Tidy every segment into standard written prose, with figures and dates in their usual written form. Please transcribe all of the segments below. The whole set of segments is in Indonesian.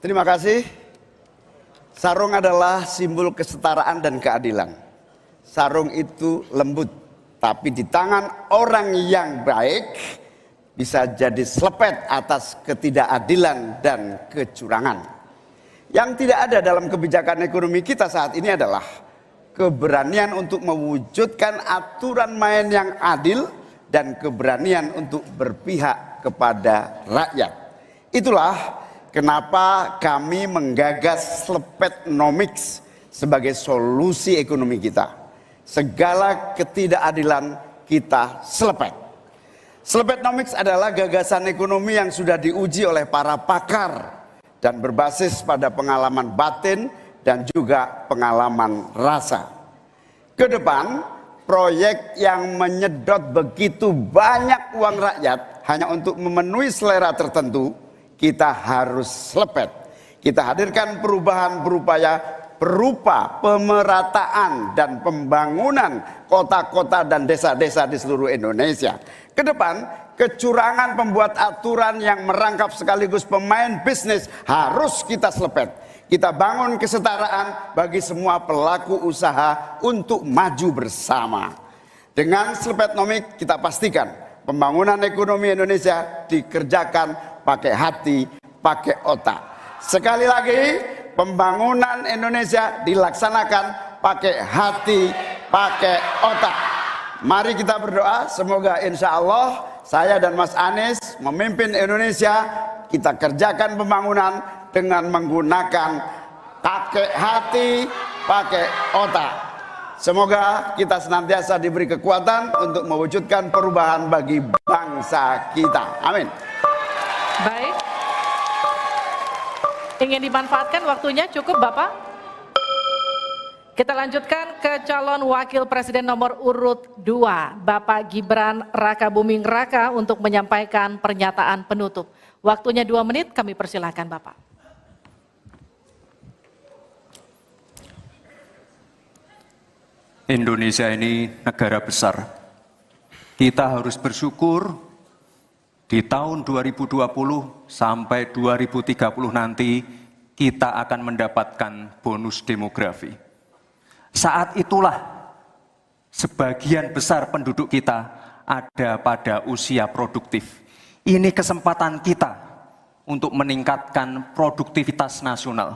Terima kasih. Sarung adalah simbol kesetaraan dan keadilan. Sarung itu lembut, tapi di tangan orang yang baik bisa jadi selepet atas ketidakadilan dan kecurangan. Yang tidak ada dalam kebijakan ekonomi kita saat ini adalah keberanian untuk mewujudkan aturan main yang adil dan keberanian untuk berpihak kepada rakyat. Itulah kenapa kami menggagas Slepetnomics sebagai solusi ekonomi kita. Segala ketidakadilan kita selepet. Slepetnomics adalah gagasan ekonomi yang sudah diuji oleh para pakar dan berbasis pada pengalaman batin dan juga pengalaman rasa. Ke depan, proyek yang menyedot begitu banyak uang rakyat hanya untuk memenuhi selera tertentu, kita harus selepet. Kita hadirkan perubahan berupa pemerataan dan pembangunan kota-kota dan desa-desa di seluruh Indonesia. Ke depan, kecurangan pembuat aturan yang merangkap sekaligus pemain bisnis harus kita selepet. Kita bangun kesetaraan bagi semua pelaku usaha untuk maju bersama. Dengan Slepetnomics kita pastikan pembangunan ekonomi Indonesia dikerjakan pakai hati, pakai otak. Sekali lagi, pembangunan Indonesia dilaksanakan pakai hati, pakai otak. Mari kita berdoa, semoga insya Allah saya dan Mas Anies memimpin Indonesia. Kita kerjakan pembangunan dengan menggunakan pakai hati, pakai otak. Semoga kita senantiasa diberi kekuatan untuk mewujudkan perubahan bagi bangsa kita. Amin. Baik. Ingin dimanfaatkan waktunya cukup Bapak? Kita lanjutkan ke calon wakil presiden nomor urut 2, Bapak Gibran Rakabuming Raka untuk menyampaikan pernyataan penutup. Waktunya 2 menit, kami persilahkan Bapak. Indonesia ini negara besar. Kita harus bersyukur di tahun 2020 sampai 2030 nanti kita akan mendapatkan bonus demografi. Saat itulah sebagian besar penduduk kita ada pada usia produktif. Ini kesempatan kita untuk meningkatkan produktivitas nasional.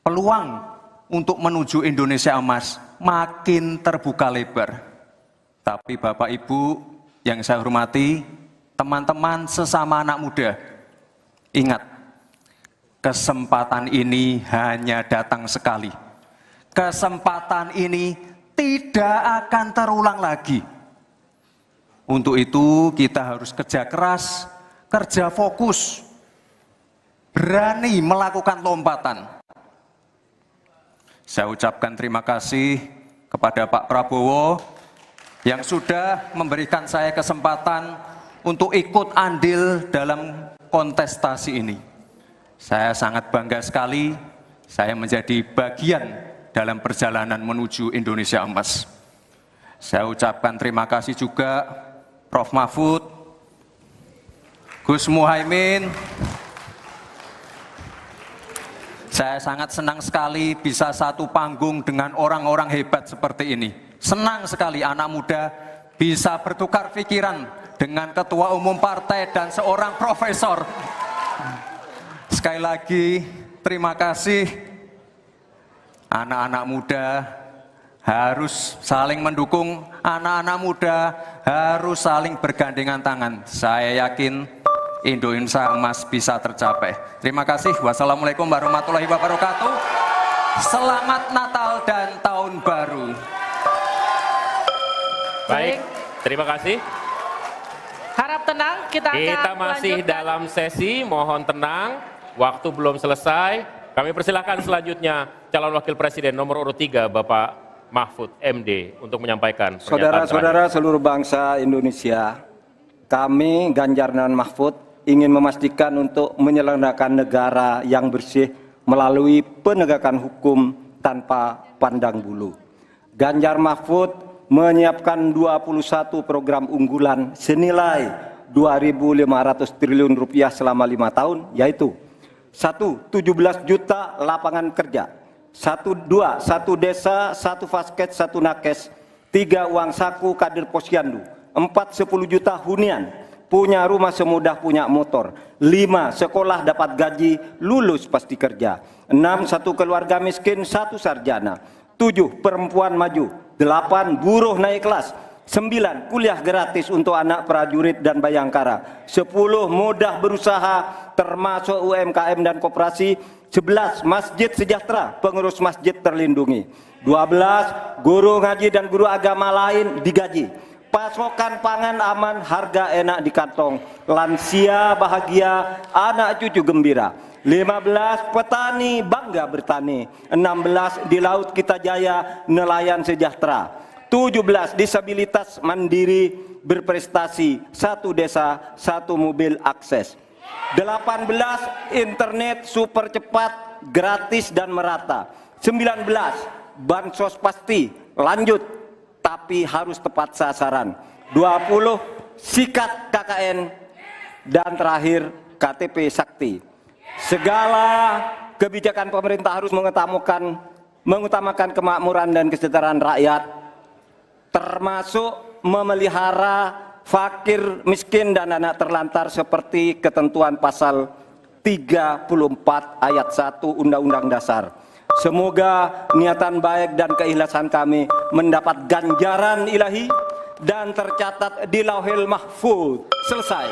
Peluang untuk menuju Indonesia emas makin terbuka lebar. Tapi Bapak Ibu yang saya hormati, teman-teman sesama anak muda, ingat, kesempatan ini hanya datang sekali. Kesempatan ini tidak akan terulang lagi. Untuk itu kita harus kerja keras, kerja fokus, berani melakukan lompatan. Saya ucapkan terima kasih kepada Pak Prabowo yang sudah memberikan saya kesempatan untuk ikut andil dalam kontestasi ini. Saya sangat bangga sekali saya menjadi bagian dalam perjalanan menuju Indonesia emas. Saya ucapkan terima kasih juga Prof. Mahfud, Gus Muhaimin. Saya sangat senang sekali bisa satu panggung dengan orang-orang hebat seperti ini. Senang sekali anak muda bisa bertukar pikiran dengan ketua umum partai dan seorang profesor. Sekali lagi, terima kasih. Anak-anak muda harus saling mendukung, anak-anak muda harus saling bergandengan tangan. Saya yakin Indonesia emas bisa tercapai. Terima kasih. Wassalamualaikum warahmatullahi wabarakatuh. Selamat Natal dan Tahun Baru. Baik, terima kasih. Harap tenang, kita masih lanjutkan. dalam sesi, mohon tenang. Waktu belum selesai. Kami persilahkan selanjutnya calon wakil presiden nomor urut 3 Bapak Mahfud MD untuk menyampaikan pernyataan Saudara-saudara seluruh bangsa Indonesia, kami Ganjar dan Mahfud ingin memastikan untuk menyelenggarakan negara yang bersih melalui penegakan hukum tanpa pandang bulu. Ganjar Mahfud menyiapkan 21 program unggulan senilai 2.500 triliun rupiah selama 5 tahun, yaitu 1. 17 juta lapangan kerja. 2. Satu desa, satu vasket, satu nakes. 3. Uang saku kader posyandu. 4. 10 juta hunian. Punya rumah semudah punya motor. 5. Sekolah dapat gaji, lulus pasti kerja. 6. Satu keluarga miskin, satu sarjana. 7. Perempuan maju. 8. Buruh naik kelas. 9. Kuliah gratis untuk anak prajurit dan bayangkara. 10. Mudah berusaha termasuk UMKM dan koperasi. 11. Masjid sejahtera, pengurus masjid terlindungi. 12. Guru ngaji dan guru agama lain digaji. Pasokan pangan aman, harga enak di kantong. Lansia bahagia, anak cucu gembira. 15. Petani bangga bertani. 16. Di laut kita jaya, nelayan sejahtera. 17. Disabilitas mandiri berprestasi, satu desa, satu mobil akses. 18. Internet super cepat, gratis dan merata. 19. Bansos pasti, lanjut, tapi harus tepat sasaran. 20. Sikat KKN. Dan terakhir, KTP Sakti. Segala kebijakan pemerintah harus mengutamakan kemakmuran dan kesejahteraan rakyat, termasuk memelihara fakir, miskin, dan anak terlantar seperti ketentuan pasal 34 ayat 1 Undang-Undang Dasar. Semoga niatan baik dan keikhlasan kami mendapat ganjaran ilahi dan tercatat di Lauhil Mahfuz. Selesai.